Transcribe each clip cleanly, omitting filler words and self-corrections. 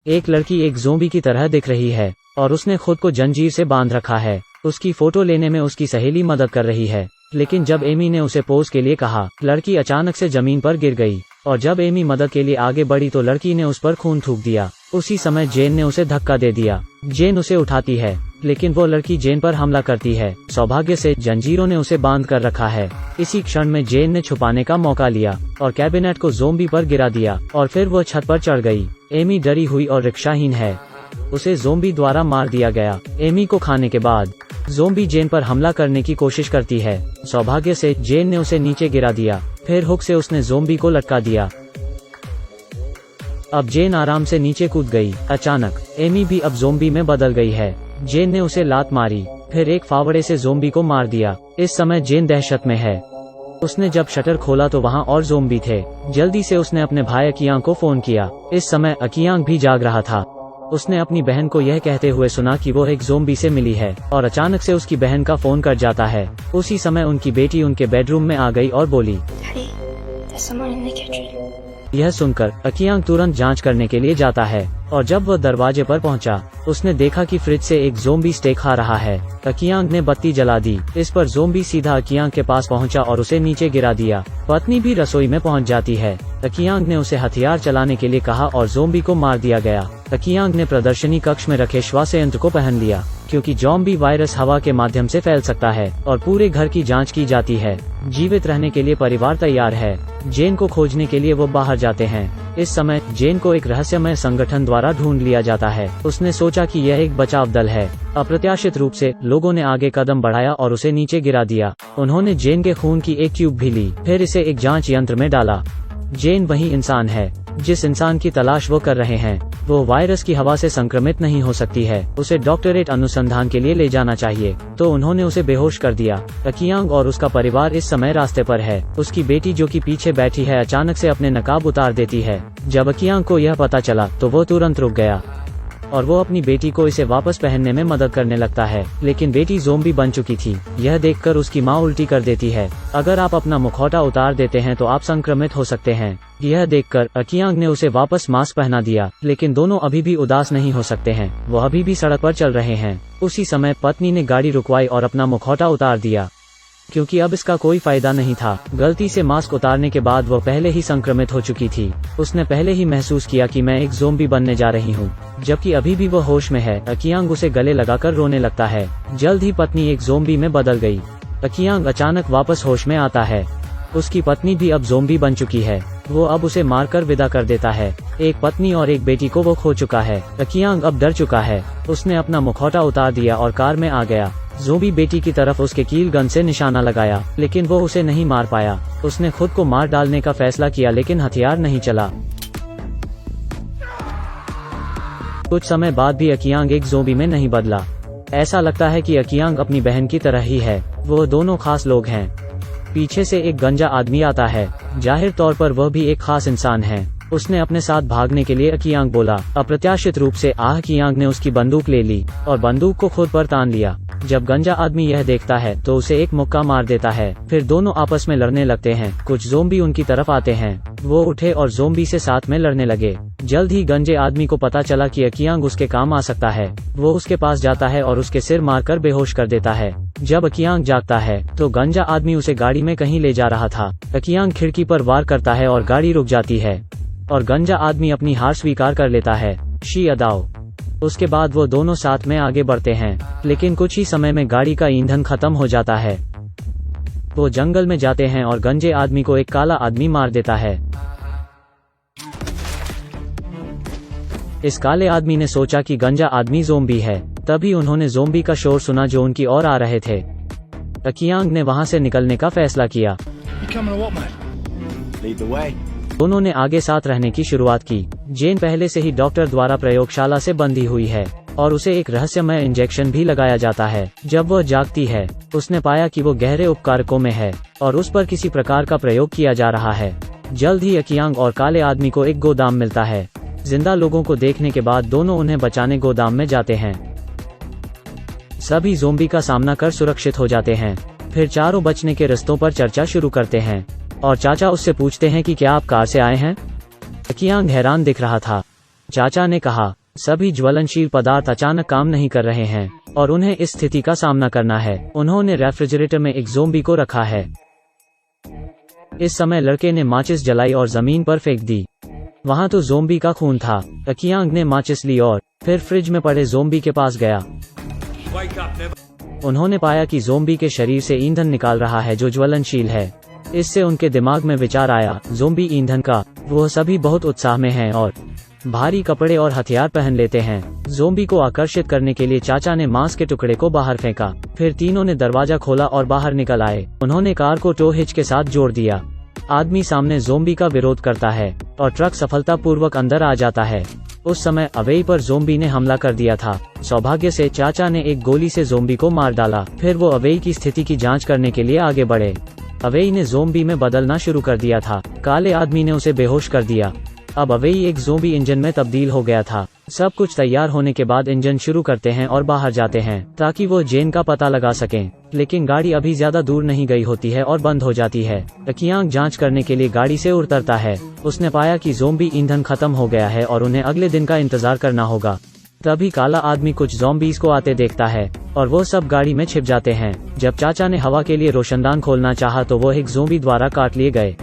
एक लड़की एक ज़ोंबी की तरह दिख रही है और उसने खुद को जंजीर से बांध रखा है। उसकी फोटो लेने में उसकी सहेली मदद कर रही है, लेकिन जब एमी ने उसे पोज के लिए कहा, लड़की अचानक से जमीन पर गिर गई और जब एमी मदद के लिए आगे बढ़ी तो लड़की ने उस पर खून थूक दिया। उसी समय जेन ने उसे धक्का दे दिया। जेन उसे उठाती है, लेकिन वो लड़की जेन पर हमला करती है। सौभाग्य से जंजीरों ने उसे बांध कर रखा है। इसी क्षण में जेन ने छुपाने का मौका लिया और कैबिनेट को ज़ोंबी पर गिरा दिया और फिर वो छत पर चढ़ गई। एमी डरी हुई और रिक्शाहीन है। उसे ज़ोंबी द्वारा मार दिया गया। एमी को खाने के बाद ज़ोंबी जेन पर हमला करने की कोशिश करती है। सौभाग्य से जेन ने उसे नीचे गिरा दिया, फिर हुक से उसने ज़ोंबी को लटका दिया। अब जेन आराम से नीचे कूद गई। अचानक एमी भी अब ज़ोंबी में बदल गई है। जेन ने उसे लात मारी, फिर एक फावड़े से ज़ोंबी को मार दिया। इस समय जेन दहशत में है। उसने जब शटर खोला तो वहां और ज़ोंबी थे। जल्दी से उसने अपने भाई अकियांग को फोन किया। इस समय अकियांग भी जाग रहा था। उसने अपनी बहन को यह कहते हुए सुना कि वो एक ज़ोंबी से मिली है और अचानक से उसकी बहन का फोन कट जाता है। उसी समय उनकी बेटी उनके बेडरूम में आ गई और बोली, यह सुनकर अकियांग तुरंत जांच करने के लिए जाता है और जब वह दरवाजे पर पहुंचा, उसने देखा कि फ्रिज से एक ज़ोंबी स्टेक खा रहा है। अकियांग ने बत्ती जला दी। इस पर ज़ोंबी सीधा अकियांग के पास पहुंचा और उसे नीचे गिरा दिया। पत्नी भी रसोई में पहुंच जाती है। अकियांग ने उसे हथियार चलाने के लिए कहा और ज़ोंबी को मार दिया गया। अकियांग ने प्रदर्शनी कक्ष में रखे श्वास यंत्र को पहन लिया, क्योंकि ज़ोंबी वायरस हवा के माध्यम से फैल सकता है और पूरे घर की जांच की जाती है। जीवित रहने के लिए परिवार तैयार है। जेन को खोजने के लिए वो बाहर जाते हैं। इस समय जेन को एक रहस्यमय संगठन द्वारा ढूंढ लिया जाता है। उसने सोचा कि यह एक बचाव दल है। अप्रत्याशित रूप से लोगों ने आगे कदम बढ़ाया और उसे नीचे गिरा दिया। उन्होंने जेन के खून की एक ट्यूब भी ली, फिर इसे एक जांच यंत्र में डाला। जेन वही इंसान है जिस इंसान की तलाश वो कर रहे हैं। वो वायरस की हवा से संक्रमित नहीं हो सकती है। उसे डॉक्टरेट अनुसंधान के लिए ले जाना चाहिए, तो उन्होंने उसे बेहोश कर दिया। अकियांग और उसका परिवार इस समय रास्ते पर है। उसकी बेटी जो कि पीछे बैठी है अचानक से अपने नकाब उतार देती है। जब अकियांग को यह पता चला तो वो तुरंत रुक गया और वो अपनी बेटी को इसे वापस पहनने में मदद करने लगता है, लेकिन बेटी ज़ोंबी बन चुकी थी। यह देखकर उसकी माँ उल्टी कर देती है। अगर आप अपना मुखौटा उतार देते हैं तो आप संक्रमित हो सकते हैं। यह देखकर अकियांग ने उसे वापस मास्क पहना दिया, लेकिन दोनों अभी भी उदास नहीं हो सकते हैं। वो अभी भी सड़क पर चल रहे हैं। उसी समय पत्नी ने गाड़ी रुकवाई और अपना मुखौटा उतार दिया, क्योंकि अब इसका कोई फायदा नहीं था। गलती से मास्क उतारने के बाद वो पहले ही संक्रमित हो चुकी थी। उसने पहले ही महसूस किया कि मैं एक ज़ोंबी बनने जा रही हूँ, जबकि अभी भी वो होश में है। अकियांग उसे गले लगाकर रोने लगता है। जल्द ही पत्नी एक ज़ोंबी में बदल गई। अकियांग अचानक वापस होश में आता है। उसकी पत्नी भी अब ज़ोंबी बन चुकी है। वो अब उसे मारकर विदा कर देता है। एक पत्नी और एक बेटी को वो खो चुका है। अकियांग अब डर चुका है। उसने अपना मुखौटा उतार दिया और कार में आ गया। ज़ोंबी बेटी की तरफ उसके कील गन से निशाना लगाया, लेकिन वो उसे नहीं मार पाया। उसने खुद को मार डालने का फैसला किया, लेकिन हथियार नहीं चला। कुछ समय बाद भी अकियांग एक ज़ोंबी में नहीं बदला। ऐसा लगता है कि अकियांग अपनी बहन की तरह ही है। वो दोनों खास लोग हैं। पीछे से एक गंजा आदमी आता है। जाहिर तौर पर वह भी एक खास इंसान है। उसने अपने साथ भागने के लिए अकियांग बोला। अप्रत्याशित रूप से अकियांग ने उसकी बंदूक ले ली और बंदूक को खुद पर तान लिया। जब गंजा आदमी यह देखता है तो उसे एक मुक्का मार देता है। फिर दोनों आपस में लड़ने लगते हैं। कुछ ज़ोंबी उनकी तरफ आते हैं। वो उठे और ज़ोंबी से साथ में लड़ने लगे। जल्द ही गंजे आदमी को पता चला कि अकियांग उसके काम आ सकता है। वो उसके पास जाता है और उसके सिर मारकर बेहोश कर देता है। जब अकियांग जागता है तो गंजा आदमी उसे गाड़ी में कहीं ले जा रहा था। अकियांग खिड़की पर वार करता है और गाड़ी रुक जाती है और गंजा आदमी अपनी हार स्वीकार कर लेता है। शी अदाओ। उसके बाद वो दोनों साथ में आगे बढ़ते हैं, लेकिन कुछ ही समय में गाड़ी का ईंधन खत्म हो जाता है। वो जंगल में जाते हैं और गंजे आदमी को एक काला आदमी मार देता है। इस काले आदमी ने सोचा कि गंजा आदमी ज़ोंबी है। तभी उन्होंने ज़ोंबी का शोर सुना जो उनकी ओर आ रहे थे। अकियांग ने वहां से निकलने का फैसला किया। दोनों ने आगे साथ रहने की शुरुआत की। जेन पहले से ही डॉक्टर द्वारा प्रयोगशाला से बंधी हुई है और उसे एक रहस्यमय इंजेक्शन भी लगाया जाता है। जब वह जागती है, उसने पाया कि वो गहरे उपकारकों में है और उस पर किसी प्रकार का प्रयोग किया जा रहा है। जल्द ही अकियांग और काले आदमी को एक गोदाम मिलता है। जिंदा लोगों को देखने के बाद दोनों उन्हें बचाने गोदाम में जाते हैं। सभी ज़ोंबी का सामना कर सुरक्षित हो जाते हैं। फिर चारों बचने के रास्तों पर चर्चा शुरू करते हैं और चाचा उससे पूछते हैं कि क्या आप कार से आए हैं। अकियांग हैरान दिख रहा था। चाचा ने कहा, सभी ज्वलनशील पदार्थ अचानक काम नहीं कर रहे हैं और उन्हें इस स्थिति का सामना करना है। उन्होंने रेफ्रिजरेटर में एक ज़ोंबी को रखा है। इस समय लड़के ने माचिस जलाई और जमीन पर फेंक दी। वहां तो ज़ोंबी का खून था। अकियांग ने माचिस ली और फिर फ्रिज में पड़े ज़ोंबी के पास गया। उन्होंने पाया कि ज़ोंबी के शरीर से ईंधन निकाल रहा है जो ज्वलनशील है। इससे उनके दिमाग में विचार आया, ज़ोंबी ईंधन का। वो सभी बहुत उत्साह में हैं और भारी कपड़े और हथियार पहन लेते हैं। ज़ोंबी को आकर्षित करने के लिए चाचा ने मांस के टुकड़े को बाहर फेंका। फिर तीनों ने दरवाजा खोला और बाहर निकल आए। उन्होंने कार को टो हिच के साथ जोड़ दिया। आदमी सामने ज़ोंबी का विरोध करता है और ट्रक सफलतापूर्वक अंदर आ जाता है। उस समय अवेई पर ज़ोंबी ने हमला कर दिया था। सौभाग्य से चाचा ने एक गोली से ज़ोंबी को मार डाला। फिर वो अवेई की स्थिति की जांच करने के लिए आगे बढ़े। अवेई ने ज़ोंबी में बदलना शुरू कर दिया था। काले आदमी ने उसे बेहोश कर दिया। अब अवेई एक ज़ोंबी इंजन में तब्दील हो गया था। सब कुछ तैयार होने के बाद इंजन शुरू करते हैं और बाहर जाते हैं ताकि वो जेन का पता लगा सकें। लेकिन गाड़ी अभी ज्यादा दूर नहीं गई होती है और बंद हो जाती है। अकियांग जांच करने के लिए गाड़ी से उतरता है। उसने पाया कि ज़ोंबी ईंधन खत्म हो गया है और उन्हें अगले दिन का इंतजार करना होगा। तभी काला आदमी कुछ ज़ॉम्बीज को आते देखता है और वो सब गाड़ी में छिप जाते हैं। जब चाचा ने हवा के लिए रोशनदान खोलना चाहा तो वो एक ज़ोंबी द्वारा काट लिए गए।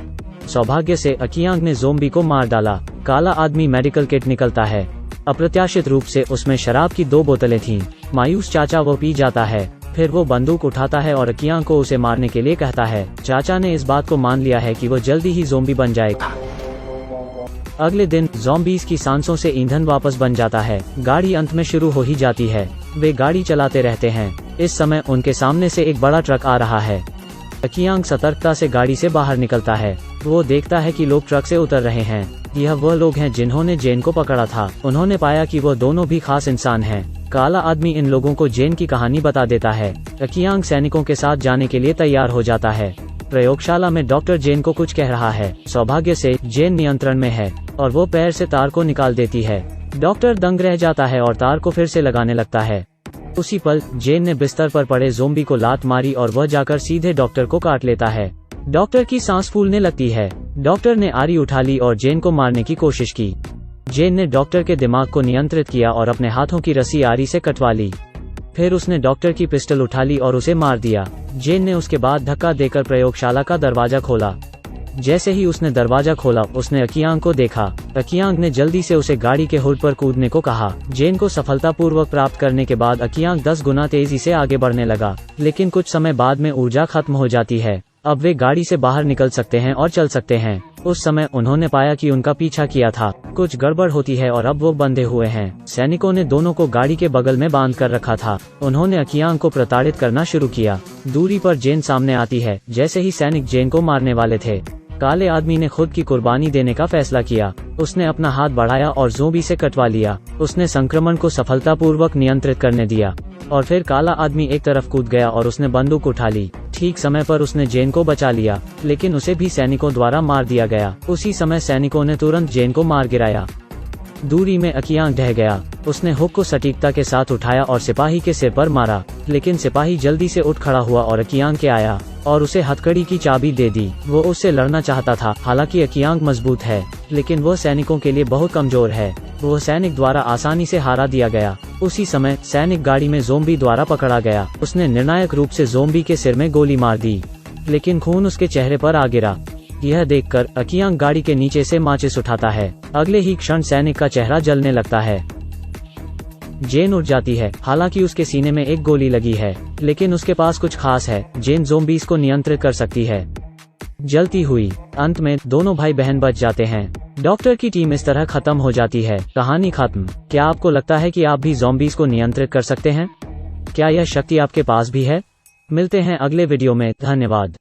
सौभाग्य से अकियांग ने ज़ोंबी को मार डाला। काला आदमी मेडिकल किट निकलता है। अप्रत्याशित रूप से उसमें शराब की 2 बोतलें थीं। मायूस चाचा वो पी जाता है। फिर वो बंदूक उठाता है और अकियांग को उसे मारने के लिए कहता है। चाचा ने इस बात को मान लिया है कि वो जल्दी ही ज़ोंबी बन जाएगा। अगले दिन ज़ॉम्बीज की सांसों से ईंधन वापस बन जाता है। गाड़ी अंत में शुरू हो ही जाती है। वे गाड़ी चलाते रहते हैं। इस समय उनके सामने से एक बड़ा ट्रक आ रहा है। अकियांग सतर्कता से गाड़ी से बाहर निकलता है। वो देखता है कि लोग ट्रक से उतर रहे हैं। यह वह लोग हैं जिन्होंने जेन को पकड़ा था। उन्होंने पाया कि वो दोनों भी खास इंसान हैं। काला आदमी इन लोगों को जेन की कहानी बता देता है। अकियांग सैनिकों के साथ जाने के लिए तैयार हो जाता है। प्रयोगशाला में डॉक्टर जेन को कुछ कह रहा है। सौभाग्य से जेन नियंत्रण में है और वो पैर से तार को निकाल देती है। डॉक्टर दंग रह जाता है और तार को फिर से लगाने लगता है। उसी पल जेन ने बिस्तर पर पड़े ज़ोंबी को लात मारी और वह जाकर सीधे डॉक्टर को काट लेता है। डॉक्टर की सांस फूलने लगती है। डॉक्टर ने आरी उठा ली और जेन को मारने की कोशिश की। जेन ने डॉक्टर के दिमाग को नियंत्रित किया और अपने हाथों की रस्सी आरी से कटवा ली। फिर उसने डॉक्टर की पिस्टल उठा ली और उसे मार दिया। जेन ने उसके बाद धक्का देकर प्रयोगशाला का दरवाजा खोला। जैसे ही उसने दरवाजा खोला उसने अकियांग को देखा। अकियांग ने जल्दी से उसे गाड़ी के हुड पर कूदने को कहा। जेन को सफलतापूर्वक प्राप्त करने के बाद अकियांग 10 गुना तेजी से आगे बढ़ने लगा। लेकिन कुछ समय बाद में ऊर्जा खत्म हो जाती है। अब वे गाड़ी से बाहर निकल सकते हैं और चल सकते हैं। उस समय उन्होंने पाया कि उनका पीछा किया था कुछ गड़बड़ होती है और अब वो बंधे हुए हैं। सैनिकों ने दोनों को गाड़ी के बगल में बांध कर रखा था। उन्होंने अकियांग को प्रताड़ित करना शुरू किया। दूरी पर जेन सामने आती है। जैसे ही सैनिक जेन को मारने वाले थे, काले आदमी ने खुद की कुर्बानी देने का फैसला किया। उसने अपना हाथ बढ़ाया और ज़ोंबी से कटवा लिया। उसने संक्रमण को सफलतापूर्वक नियंत्रित करने दिया और फिर काला आदमी एक तरफ कूद गया और उसने बंदूक उठा ली। ठीक समय पर उसने जेन को बचा लिया, लेकिन उसे भी सैनिकों द्वारा मार दिया गया। उसी समय सैनिकों ने तुरंत जेन को मार गिराया। दूरी में अकियांग ढह गया। उसने हुक को सटीकता के साथ उठाया और सिपाही के सिर पर मारा, लेकिन सिपाही जल्दी से उठ खड़ा हुआ और अकियांग के आया और उसे हथकड़ी की चाबी दे दी। वो उससे लड़ना चाहता था। हालांकि अकियांग मजबूत है, लेकिन वह सैनिकों के लिए बहुत कमजोर है। वह सैनिक द्वारा आसानी से हारा दिया गया। उसी समय सैनिक गाड़ी में ज़ोंबी द्वारा पकड़ा गया। उसने निर्णायक रूप से ज़ोंबी के सिर में गोली मार दी, लेकिन खून उसके चेहरे पर आ गिरा। यह देखकर अकियांग गाड़ी के नीचे से माचिस उठाता है। अगले ही क्षण सैनिक का चेहरा जलने लगता है। जेन उठ जाती है। हालांकि उसके सीने में एक गोली लगी है, लेकिन उसके पास कुछ खास है। जेन ज़ोंबीज को नियंत्रित कर सकती है। जलती हुई अंत में दोनों भाई बहन बच जाते हैं। डॉक्टर की टीम इस तरह खत्म हो जाती है। कहानी खत्म। क्या आपको लगता है कि आप भी ज़ोंबीज को नियंत्रित कर सकते हैं? क्या यह शक्ति आपके पास भी है? मिलते हैं अगले वीडियो में। धन्यवाद।